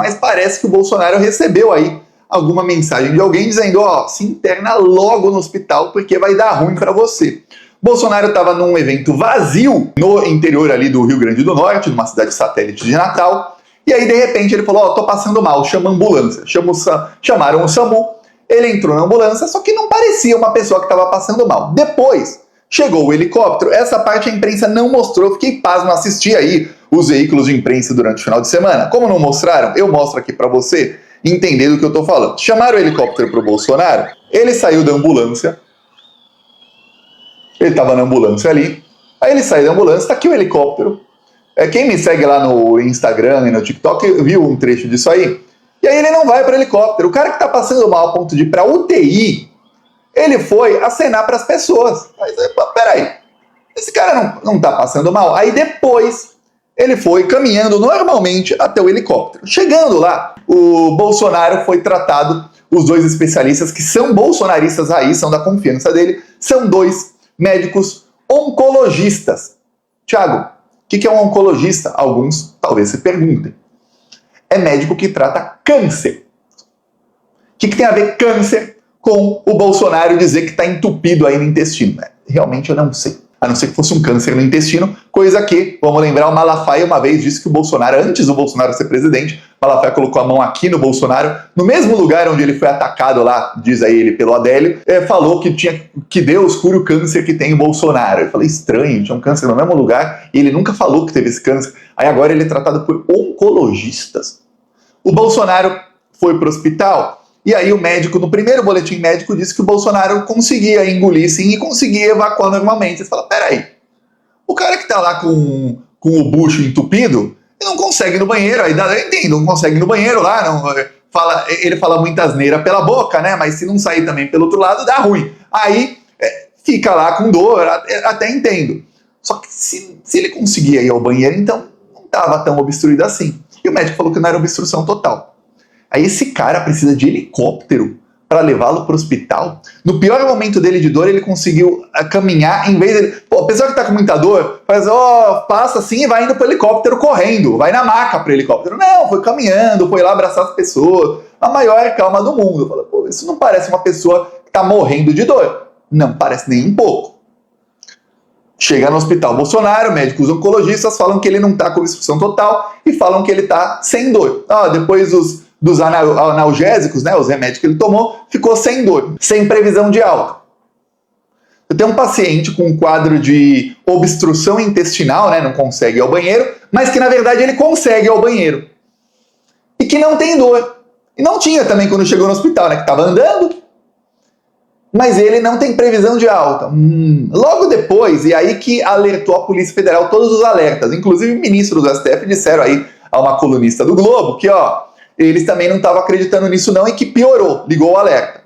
mas parece que o Bolsonaro recebeu aí alguma mensagem de alguém dizendo, ó, se interna logo no hospital porque vai dar ruim para você. Bolsonaro estava num evento vazio no interior ali do Rio Grande do Norte, numa cidade satélite de Natal, e aí de repente ele falou, ó, tô passando mal, chama a ambulância. Chamaram o SAMU, ele entrou na ambulância, só que não parecia uma pessoa que estava passando mal. Depois chegou o helicóptero, essa parte a imprensa não mostrou, fiquei pasmo, assisti aí os veículos de imprensa durante o final de semana. Como não mostraram, eu mostro aqui para você entender do que eu tô falando. Chamaram o helicóptero pro Bolsonaro, ele saiu da ambulância, ele tava na ambulância ali, aí ele saiu da ambulância, tá aqui o helicóptero. Quem me segue lá no Instagram e no TikTok viu um trecho disso aí. E aí ele não vai para helicóptero. O cara que tá passando mal a ponto de ir pra UTI, ele foi acenar para as pessoas. Mas, peraí, esse cara não tá passando mal? Aí depois ele foi caminhando normalmente até o helicóptero. Chegando lá, o Bolsonaro foi tratado, os dois especialistas que são bolsonaristas raiz, são da confiança dele, são dois médicos oncologistas. Tiago, o que é um oncologista? Alguns talvez se perguntem. É médico que trata câncer. O que tem a ver câncer com o Bolsonaro dizer que está entupido aí no intestino? Realmente eu não sei. A não ser que fosse um câncer no intestino, coisa que, vamos lembrar, o Malafaia uma vez disse que o Bolsonaro, antes do Bolsonaro ser presidente, o Malafaia colocou a mão aqui no Bolsonaro, no mesmo lugar onde ele foi atacado lá, diz aí ele, pelo Adélio, falou que Deus cure o câncer que tem o Bolsonaro. Eu falei, estranho, tinha um câncer no mesmo lugar, e ele nunca falou que teve esse câncer. Aí agora ele é tratado por oncologistas. O Bolsonaro foi pro hospital, e aí o médico, no primeiro boletim médico, disse que o Bolsonaro conseguia engolir sim e conseguia evacuar normalmente. Você fala, peraí, o cara que tá lá com o bucho entupido, ele não consegue ir no banheiro, aí eu entendo, não consegue ir no banheiro lá, ele fala muita asneira pela boca, né, mas se não sair também pelo outro lado, dá ruim. Aí fica lá com dor, até entendo. Só que se ele conseguia ir ao banheiro, então não tava tão obstruído assim. E o médico falou que não era obstrução total. Aí esse cara precisa de helicóptero para levá-lo para o hospital. No pior momento dele de dor, ele conseguiu caminhar, em vez dele... Pô, a pessoa que tá com muita dor, faz, passa assim e vai indo pro helicóptero correndo, vai na maca pro helicóptero. Não, foi caminhando, foi lá abraçar as pessoas, a maior calma do mundo. Fala, pô, isso não parece uma pessoa que tá morrendo de dor. Não parece nem um pouco. Chega no hospital Bolsonaro, médicos oncologistas falam que ele não tá com obstrução total e falam que ele tá sem dor. Depois dos analgésicos, né, os remédios que ele tomou, ficou sem dor, sem previsão de alta. Eu tenho um paciente com um quadro de obstrução intestinal, né, não consegue ir ao banheiro, mas que na verdade ele consegue ir ao banheiro. E que não tem dor. E não tinha também quando chegou no hospital, né, que estava andando, mas ele não tem previsão de alta. Logo depois, e aí que alertou a Polícia Federal todos os alertas, inclusive ministros do STF disseram aí a uma colunista do Globo que, eles também não estavam acreditando nisso não e que piorou, ligou o alerta.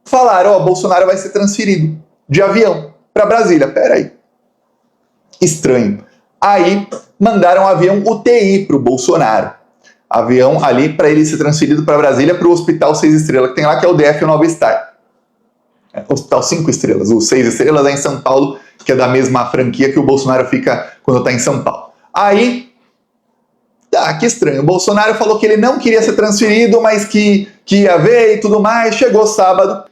Falaram, Bolsonaro vai ser transferido de avião para Brasília. Peraí. Estranho. Aí mandaram um avião UTI pro Bolsonaro. Avião ali para ele ser transferido para Brasília, para o Hospital 6 Estrelas, que tem lá, que é o DF Nova Star. Hospital 5 Estrelas. O 6 Estrelas é em São Paulo, que é da mesma franquia que o Bolsonaro fica quando está em São Paulo. Aí, que estranho. O Bolsonaro falou que ele não queria ser transferido, mas que ia ver e tudo mais. Chegou sábado,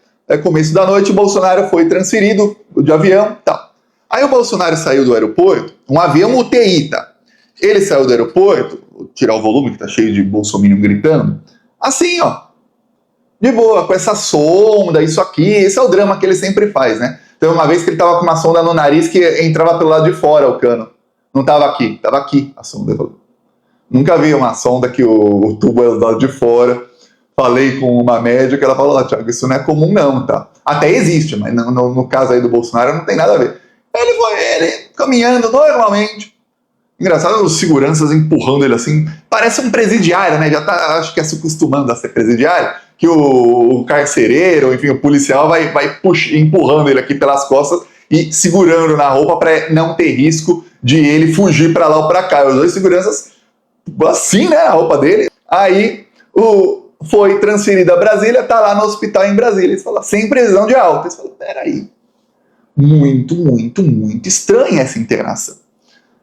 começo da noite, o Bolsonaro foi transferido de avião e tal. Aí o Bolsonaro saiu do aeroporto, um avião UTI, tá? Ele saiu do aeroporto, vou tirar o volume que tá cheio de bolsominion gritando, assim, de boa, com essa sonda, isso aqui, esse é o drama que ele sempre faz, né? Então uma vez que ele tava com uma sonda no nariz que entrava pelo lado de fora o cano. Não tava aqui a sonda. Nunca vi uma sonda que o tubo é do lado de fora. Falei com uma médica, ela falou, Thiago, isso não é comum não, tá? Até existe, mas no caso aí do Bolsonaro não tem nada a ver. Ele caminhando normalmente. Engraçado, os seguranças empurrando ele assim. Parece um presidiário, né? Já tá, acho que se acostumando a ser presidiário. Que o carcereiro, enfim, o policial vai empurrando ele aqui pelas costas e segurando na roupa para não ter risco de ele fugir para lá ou para cá. Os dois seguranças assim, né, a roupa dele. Aí foi transferido a Brasília, tá lá no hospital em Brasília. Eles falam, sem previsão de alta. Eles falam, peraí, muito estranha essa internação.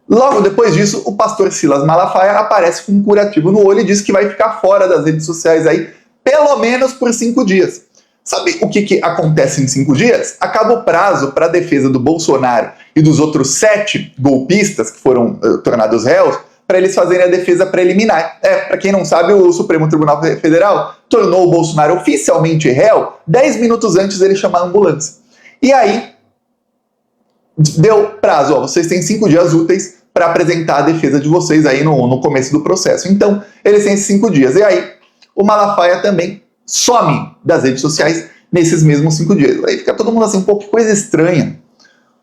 Logo depois disso, o pastor Silas Malafaia aparece com um curativo no olho e diz que vai ficar fora das redes sociais aí, pelo menos por 5 dias. Sabe o que acontece em 5 dias? Acaba o prazo para a defesa do Bolsonaro e dos outros 7 golpistas que foram tornados réus, para eles fazerem a defesa preliminar. Para quem não sabe, o Supremo Tribunal Federal tornou o Bolsonaro oficialmente réu 10 minutos antes dele chamar a ambulância. E aí, deu prazo, vocês têm 5 dias úteis para apresentar a defesa de vocês aí no começo do processo. Então, eles têm esses 5 dias. E aí, o Malafaia também some das redes sociais nesses mesmos 5 dias. Aí fica todo mundo assim, um pouco que coisa estranha.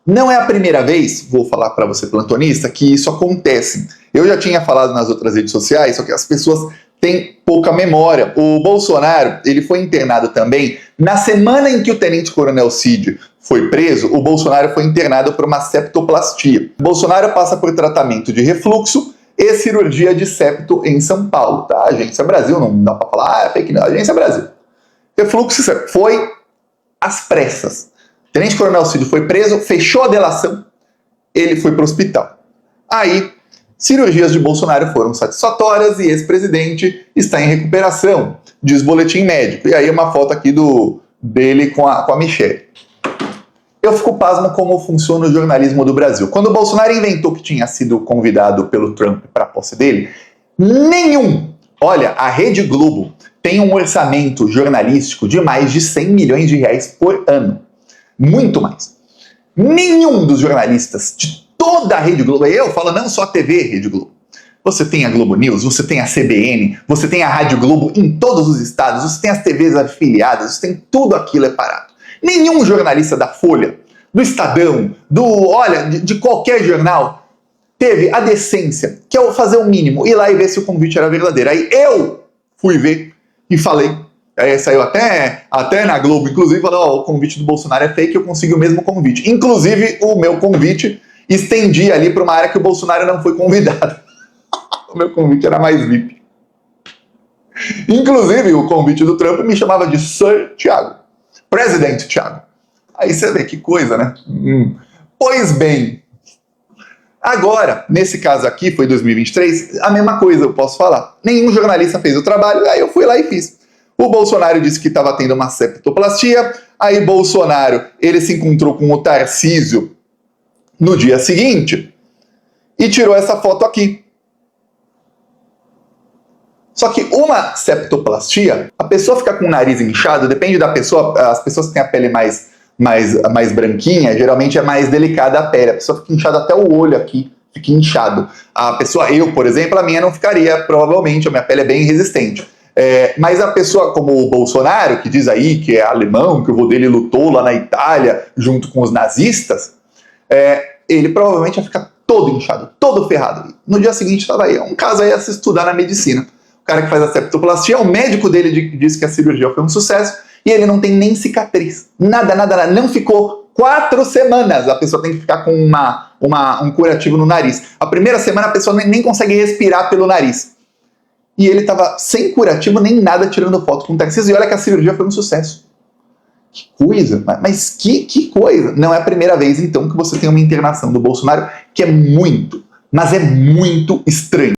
Não é a primeira vez, vou falar para você, plantonista, que isso acontece. Eu já tinha falado nas outras redes sociais, só que as pessoas têm pouca memória. O Bolsonaro, ele foi internado também. Na semana em que o tenente-coronel Cid foi preso, o Bolsonaro foi internado por uma septoplastia. O Bolsonaro passa por tratamento de refluxo e cirurgia de septo em São Paulo, tá? Agência Brasil, não dá para falar, é fake news, Agência Brasil. Refluxo foi às pressas. O tenente-coronel Cid foi preso, fechou a delação, ele foi para o hospital. Aí, cirurgias de Bolsonaro foram satisfatórias e ex-presidente está em recuperação, diz boletim médico. E aí uma foto aqui dele com a Michelle. Eu fico pasmo como funciona o jornalismo do Brasil. Quando o Bolsonaro inventou que tinha sido convidado pelo Trump para a posse dele, olha, a Rede Globo tem um orçamento jornalístico de mais de 100 milhões de reais por ano. Muito mais. Nenhum dos jornalistas de toda a Rede Globo, eu falo não só a TV Rede Globo, você tem a Globo News, você tem a CBN, você tem a Rádio Globo em todos os estados, você tem as TVs afiliadas, você tem tudo aquilo separado. Nenhum jornalista da Folha, do Estadão, de qualquer jornal, teve a decência, que é fazer o mínimo, ir lá e ver se o convite era verdadeiro. Aí eu fui ver e falei, aí saiu até na Globo, inclusive, falou, o convite do Bolsonaro é fake, eu consegui o mesmo convite. Inclusive, o meu convite estendi ali para uma área que o Bolsonaro não foi convidado. O meu convite era mais VIP. Inclusive, o convite do Trump me chamava de Sir Thiago. Presidente Thiago. Aí você vê que coisa, né? Pois bem, agora, nesse caso aqui, foi 2023, a mesma coisa eu posso falar. Nenhum jornalista fez o trabalho, aí eu fui lá e fiz. O Bolsonaro disse que estava tendo uma septoplastia, aí Bolsonaro, ele se encontrou com o Tarcísio no dia seguinte e tirou essa foto aqui. Só que uma septoplastia, a pessoa fica com o nariz inchado, depende da pessoa, as pessoas que têm a pele mais branquinha, geralmente é mais delicada a pele, a pessoa fica inchada até o olho aqui, fica inchado. A pessoa, eu, por exemplo, a minha não ficaria, provavelmente, a minha pele é bem resistente. Mas a pessoa como o Bolsonaro, que diz aí que é alemão, que o vô dele lutou lá na Itália junto com os nazistas, ele provavelmente ia ficar todo inchado, todo ferrado. No dia seguinte estava aí, um caso aí a se estudar na medicina. O cara que faz a septoplastia, o médico dele disse que a cirurgia foi um sucesso e ele não tem nem cicatriz. Nada. Não ficou 4 semanas. A pessoa tem que ficar com um curativo no nariz. A primeira semana a pessoa nem consegue respirar pelo nariz. E ele estava sem curativo nem nada, tirando foto com o Tarcísio. E olha que a cirurgia foi um sucesso. Que coisa, mas que coisa. Não é a primeira vez, então, que você tem uma internação do Bolsonaro que é muito, mas é muito estranho.